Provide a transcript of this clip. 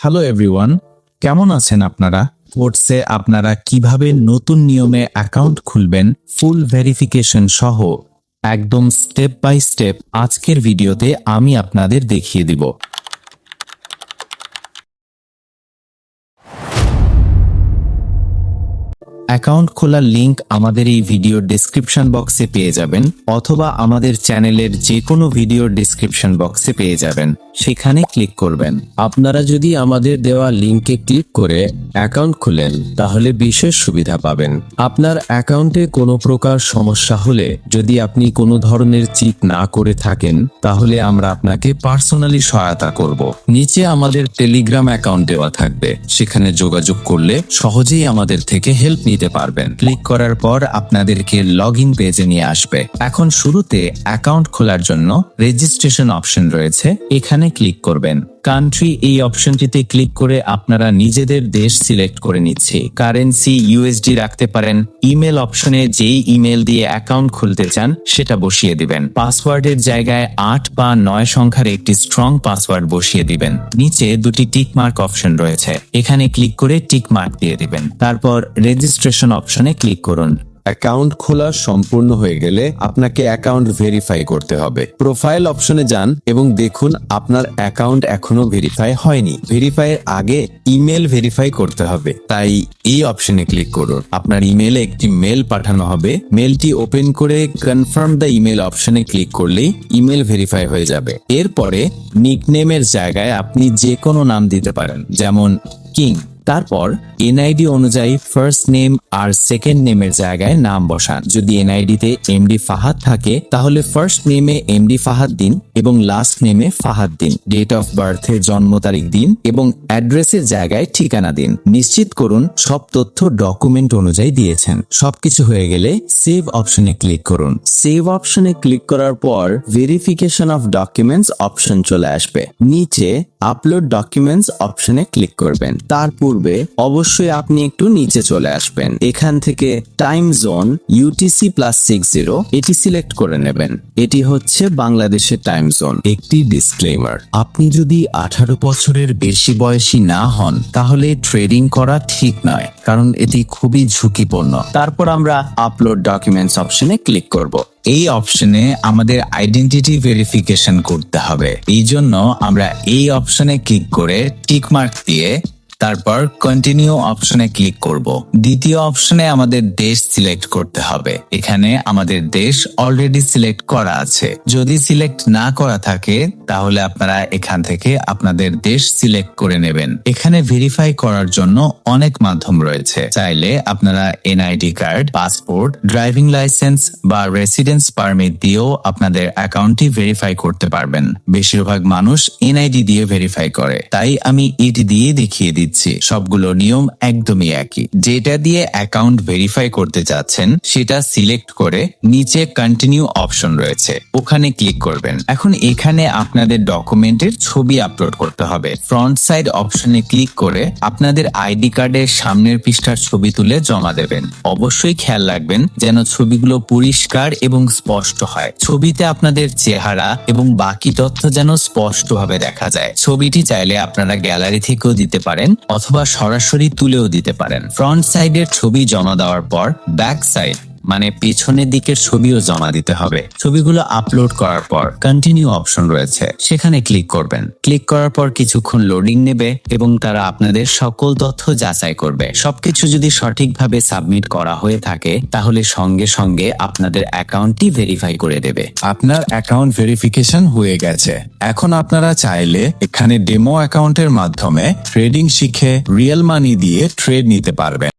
Hello everyone, কেমন আছেন আপনারা? কোর্সে আপনারা কিভাবে নতুন নিয়মে অ্যাকাউন্ট খুলবেন ফুল ভেরিফিকেশন সহ একদম স্টেপ বাই স্টেপ আজকের ভিডিওতে আমি আপনাদের দেখিয়ে দিব। অ্যাকাউন্ট খোলার লিংক আমাদের এই ভিডিওর ডেসক্রিপশন বক্সে পেয়ে যাবেন অথবা আমাদের চ্যানেলের যে কোনো ভিডিওর ডেসক্রিপশন বক্সে পেয়ে যাবেন, সেখানে ক্লিক করবেন। আপনারা যদি আমাদের দেওয়া লিংকে ক্লিক করে অ্যাকাউন্ট খুলেন তাহলে বিশেষ সুবিধা পাবেন। আপনার অ্যাকাউন্টে কোনো প্রকার সমস্যা হলে যদি আপনি কোনো ধরনের চেক না করে থাকেন তাহলে আমরা আপনাকে পার্সোনালি সহায়তা করব। নিচে আমাদের টেলিগ্রাম অ্যাকাউন্ট দেওয়া থাকবে, সেখানে যোগাযোগ করলে সহজেই আমাদের থেকে হেল্প নিতে পারবেন। ক্লিক করার পর আপনাদেরকে লগইন পেজে নিয়ে আসবে। এখন শুরুতে অ্যাকাউন্ট খোলার জন্য রেজিস্ট্রেশন অপশন রয়েছে, এখানে ক্লিক করবেন। কান্ট্রি এই অপশনটিতে ক্লিক করে আপনারা নিজেদের দেশ সিলেক্ট করে নিচ্ছে। কারেন্সি ইউএসডি রাখতে পারেন। ইমেল অপশনে যেই ইমেল দিয়ে অ্যাকাউন্ট খুলতে চান সেটা বসিয়ে দিবেন। পাসওয়ার্ডের জায়গায় 8 বা 9 সংখ্যার একটি স্ট্রং পাসওয়ার্ড বসিয়ে দিবেন। নিচে দুটি টিক মার্ক অপশন রয়েছে, এখানে ক্লিক করে টিক মার্ক দিয়ে দিবেন। তারপর রেজিস্ট্রেশন অপশনে ক্লিক করুন। অ্যাকাউন্ট খোলা সম্পূর্ণ হয়ে গেলে আপনাকে অ্যাকাউন্ট ভেরিফাই করতে হবে। প্রোফাইল অপশনে যান এবং দেখুন আপনার অ্যাকাউন্ট এখনো ভেরিফাই হয়নি। ভেরিফাইয়ের আগে ইমেল ভেরিফাই করতে হবে, তাই এই অপশনে ক্লিক করুন। আপনার ইমেলে একটি মেল পাঠানো হবে, মেলটি ওপেন করে কনফার্ম দ্য ইমেল অপশনে ক্লিক করলেই ইমেল ভেরিফাই হয়ে যাবে। এরপরে নিকনেমের জায়গায় আপনি যে কোনো নাম দিতে পারেন, যেমন কিং। তারপর এনআইডি অনুযায়ী ফার্স্ট নেম আর সেকেন্ড নেমের জায়গায় নাম বসান। যদি এনআইডিতে এমডি ফাহাদ থাকে তাহলে ফার্স্ট নেমে এমডি ফাহাদ দিন এবং লাস্ট নেমে ফাহাদ দিন। ডেট অফ বার্থের জন্ম তারিখ দিন এবং অ্যাড্রেসের জায়গায় ঠিকানা দিন। নিশ্চিত করুন সব তথ্য ডকুমেন্ট অনুযায়ী দিয়েছেন। সবকিছু হয়ে গেলে সেভ অপশনে ক্লিক করুন। সেভ অপশনে ক্লিক করার পর ভেরিফিকেশন অফ ডকুমেন্টস অপশন চলে আসবে। নিচে আপলোড ডকুমেন্টস অপশনে ক্লিক করবেন। তার পূর্বে অবশ্যই আপনি একটু নিচে চলে আসবেন। এখান থেকে টাইম জোন UTC+60 এটি সিলেক্ট করে নেবেন। এটি হচ্ছে বাংলাদেশের টাইম জোন। একটি ডিসক্লেমার, আপনি যদি 18 বছরের বেশি বয়সী না হন তাহলে ট্রেডিং করা ঠিক নয়, কারণ এটি খুবই ঝুঁকিপূর্ণ। তারপর আমরা আপলোড ডকুমেন্টস অপশনে ক্লিক করব। এই অপশনে আমাদের আইডেন্টিটি ভেরিফিকেশন করতে হবে। এই জন্য আমরা এই অপশনে ক্লিক করে টিক মার্ক দিয়ে তারপর কন্টিনিউ অপশনে ক্লিক করব। দ্বিতীয় অপশনে আমাদের দেশ সিলেক্ট করতে হবে। এখানে আমাদের দেশ অলরেডি সিলেক্ট করা আছে। যদি সিলেক্ট না করা থাকে তাহলে আপনারা এখান থেকে আপনাদের দেশ সিলেক্ট করে নেবেন। এখানে ভেরিফাই করার জন্য অনেক মাধ্যম রয়েছে। চাইলে আপনারা NID card, passport, driving licence বা রেসিডেন্স পারমিট দিয়েও আপনাদের অ্যাকাউন্টটি ভেরিফাই করতে পারবেন। বেশিরভাগ মানুষ এনআইডি দিয়ে ভেরিফাই করে, তাই আমি এটি দিয়ে দেখিয়ে দিচ্ছি। সবগুলো নিয়ম একদমই একই। যেটা দিয়ে অ্যাকাউন্ট ভেরিফাই করতে চাচ্ছেন সেটা সিলেক্ট করে নিচে কন্টিনিউ অপশন রয়েছে, ওখানে ক্লিক করবেন। এখন এখানে আপনাদের ডকুমেন্টের ছবি আপলোড করতে হবে। ফ্রন্ট সাইড অপশনে ক্লিক করে আপনাদের আইডি কার্ডের সামনের পৃষ্ঠার ছবি তুলে জমা দেবেন। অবশ্যই খেয়াল রাখবেন যেন ছবিগুলো পরিষ্কার এবং স্পষ্ট হয়। ছবিতে আপনাদের চেহারা এবং বাকি তথ্য যেন স্পষ্টভাবে দেখা যায়। ছবিটি চাইলে আপনারা গ্যালারি থেকেও দিতে পারেন অথবা সরাসরি তুলেও দিতে পারেন। ফ্রন্ট সাইডের ছবি জমা দেওয়ার পর ব্যাক সাইড মানে পেছনের দিকের ছবিও জমা দিতে হবে। ছবিগুলো আপলোড করার পর কন্টিনিউ অপশন রয়েছে, সেখানে ক্লিক করবেন। ক্লিক করার পর কিছুক্ষণ লোডিং নেবে এবং তারা আপনাদের সকল তথ্য যাচাই করবে। সবকিছু যদি সঠিকভাবে সাবমিট করা হয়ে থাকে তাহলে সঙ্গে সঙ্গে আপনাদের অ্যাকাউন্টটি ভেরিফাই করে দেবে। আপনার অ্যাকাউন্ট ভেরিফিকেশন হয়ে গেছে। এখন আপনারা চাইলে এখানে ডেমো অ্যাকাউন্টের মাধ্যমে ট্রেডিং শিখে রিয়েল মানি দিয়ে ট্রেড নিতে পারবেন।